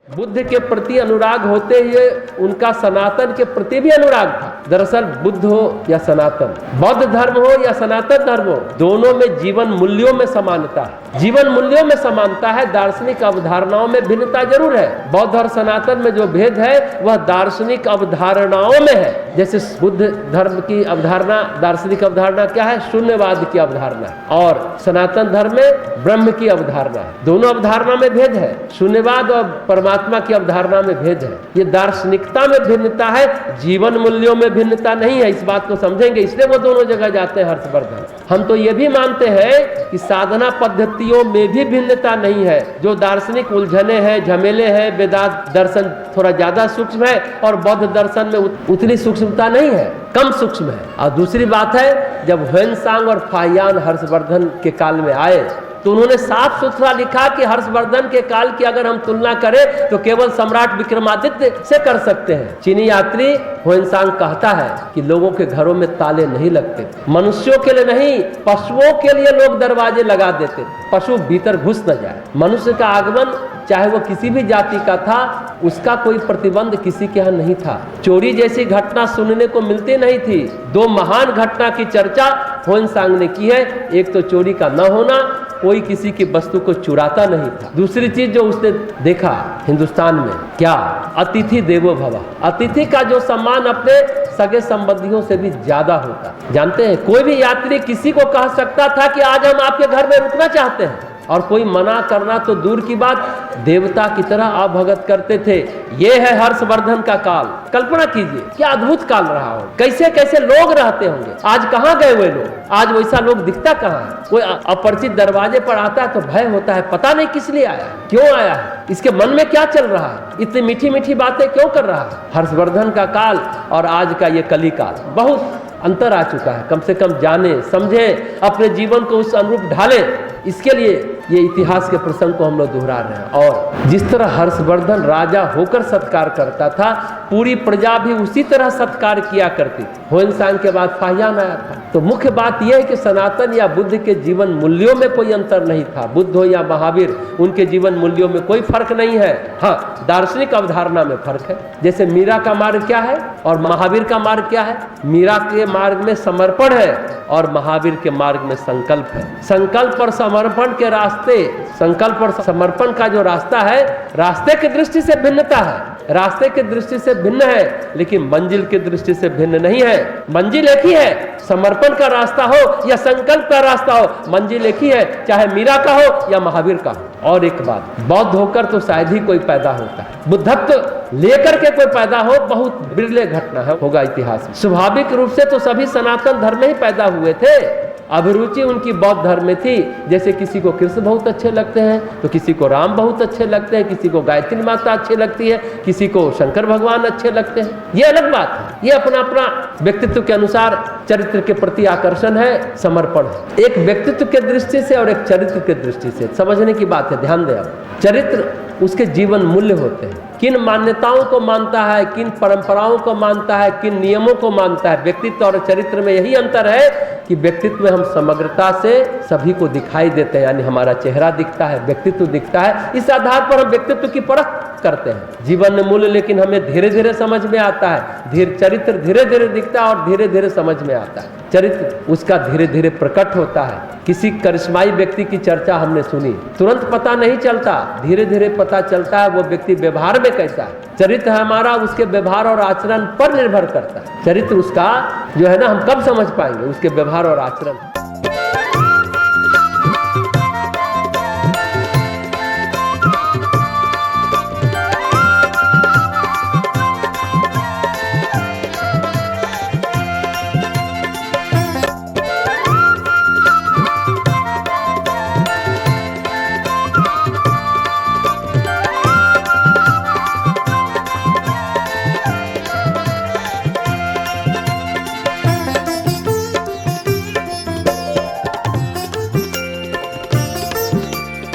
बुद्ध के प्रति अनुराग होते हुए उनका सनातन के प्रति भी अनुराग था। दरअसल बुद्ध हो या सनातन, बौद्ध धर्म हो या सनातन धर्म हो, दोनों में जीवन मूल्यों में समानता है। जीवन मूल्यों में समानता है, दार्शनिक अवधारणाओं में भिन्नता जरूर है। बौद्ध और सनातन में जो भेद है वह दार्शनिक अवधारणाओं में है। जैसे बुद्ध धर्म की अवधारणा, दार्शनिक अवधारणा क्या है? शून्यवाद की अवधारणा, और सनातन धर्म में ब्रह्म की अवधारणा है। दोनों अवधारणा में भेद है, शून्यवाद और परमात्मा की अवधारणा में भेद है। ये दार्शनिकता में भिन्नता है, जीवन मूल्यों में भिन्नता नहीं है। इस बात को समझेंगे, इसलिए वो दोनों जगह जाते हैं हर्षवर्धन। हम तो ये भी मानते हैं कि साधना पद्धतियों में भी भिन्नता नहीं है। जो दार्शनिक उलझने हैं, झमेले हैं, वेदांत दर्शन थोड़ा ज्यादा सूक्ष्म है और बौद्ध दर्शन में उतनी सूक्ष्मता नहीं है, कम सूक्ष्म है। और दूसरी बात है, जब ह्वेनसांग और फाहियान हर्षवर्धन के काल में आए तो उन्होंने साफ सुथरा लिखा कि हर्षवर्धन के काल की अगर हम तुलना करें तो केवल सम्राट विक्रमादित्य से कर सकते हैं। चीनी यात्री ह्वेनसांग कहता है कि लोगों के घरों में ताले नहीं लगते, मनुष्यों के लिए नहीं, पशुओं के लिए लोग दरवाजे लगा देते, पशु भीतर घुस न जाए। मनुष्य का आगमन चाहे वो किसी भी जाति का था, उसका कोई प्रतिबंध किसी के यहाँ नहीं था। चोरी जैसी घटना सुनने को मिलती नहीं थी। दो महान घटना की चर्चा ह्वेनसांग ने की है। एक तो चोरी का न होना, कोई किसी की वस्तु को चुराता नहीं था। दूसरी चीज जो उसने देखा हिंदुस्तान में, क्या? अतिथि देवो भव। अतिथि का जो सम्मान अपने सगे संबंधियों से भी ज्यादा होता। जानते हैं, कोई भी यात्री किसी को कह सकता था कि आज हम आपके घर में रुकना चाहते हैं, और कोई मना करना तो दूर की बात, देवता की तरह अभगत करते थे। ये है हर्षवर्धन का काल। कल्पना कीजिए क्या अद्भुत काल रहा हो, कैसे कैसे लोग रहते होंगे। आज कहाँ गए वे लोग? आज वैसा लोग दिखता कहाँ है? कोई अपरिचित दरवाजे पर आता है तो भय होता है, पता नहीं किस लिए आया, क्यों आया है, इसके मन में क्या चल रहा है, इतनी मीठी मीठी बातें क्यों कर रहा है। हर्षवर्धन का काल और आज का ये कली काल बहुत अंतर आ चुका है। कम से कम जाने, समझे, अपने जीवन को उस अनुरूप ढाले। इसके लिए ये इतिहास के प्रसंग को हम लोग दोहरा रहे हैं। और जिस तरह हर्षवर्धन राजा होकर सत्कार करता था, पूरी प्रजा भी उसी तरह सत्कार किया करती थी। ह्वेनसांग के बाद फाहियान आया था। तो मुख्य बात यह है कि सनातन या बुद्ध के जीवन मूल्यों में कोई अंतर नहीं था। बुद्ध हो या महावीर, उनके जीवन मूल्यों में कोई फर्क नहीं है। हाँ, दार्शनिक अवधारणा में फर्क है। जैसे मीरा का मार्ग क्या है और महावीर का मार्ग क्या है? मीरा के मार्ग में समर्पण है और महावीर के मार्ग में संकल्प है। संकल्प और समर्पण के रास्ते, संकल्प और समर्पण का जो रास्ता है, रास्ते की दृष्टि से भिन्नता है, रास्ते की दृष्टि से भिन्न है, लेकिन मंजिल की दृष्टि से भिन्न नहीं है। मंजिल एक ही है, समर्पण का रास्ता हो या संकल्प का रास्ता हो, मंजिल एक ही है, चाहे मीरा का हो या महावीर का हो। और एक बात, बौद्ध होकर तो शायद ही कोई पैदा होता है, बुद्धत्व लेकर के कोई पैदा हो बहुत बिरले घटना है, होगा इतिहास में। स्वाभाविक रूप से तो सभी सनातन धर्म में ही पैदा हुए थे। अभिरुचि उनकी बौद्ध धर्म में थी। जैसे किसी को कृष्ण बहुत अच्छे लगते हैं तो किसी को राम बहुत अच्छे लगते हैं, किसी को गायत्री माता अच्छी लगती है, किसी को शंकर भगवान अच्छे लगते हैं। ये अलग बात है, ये अपना अपना व्यक्तित्व के अनुसार चरित्र के प्रति आकर्षण है, समर्पण है। एक व्यक्तित्व के दृष्टि से और एक चरित्र के दृष्टि से समझने की बात है, ध्यान दें आप। चरित्र उसके जीवन मूल्य होते हैं, किन मान्यताओं को मानता है, किन परंपराओं को मानता है, किन नियमों को मानता है। व्यक्तित्व और चरित्र में यही अंतर है कि व्यक्तित्व में हम समग्रता से सभी को दिखाई देते हैं, यानी हमारा चेहरा दिखता है, व्यक्तित्व दिखता है, इस आधार पर हम व्यक्तित्व की परख करते हैं। जीवन मूल्य लेकिन हमें धीरे धीरे समझ में आता है। चरित्र धीरे धीरे दिखता है और धीरे धीरे समझ में आता है। चरित्र उसका धीरे धीरे प्रकट होता है। किसी करिश्माई व्यक्ति की चर्चा हमने सुनी, तुरंत पता नहीं चलता, धीरे धीरे पता चलता है वो व्यक्ति व्यवहार में कैसा है। चरित्र हमारा उसके व्यवहार और आचरण पर निर्भर करता है। चरित्र उसका जो है ना, हम कब समझ पाएंगे? उसके व्यवहार और आचरण।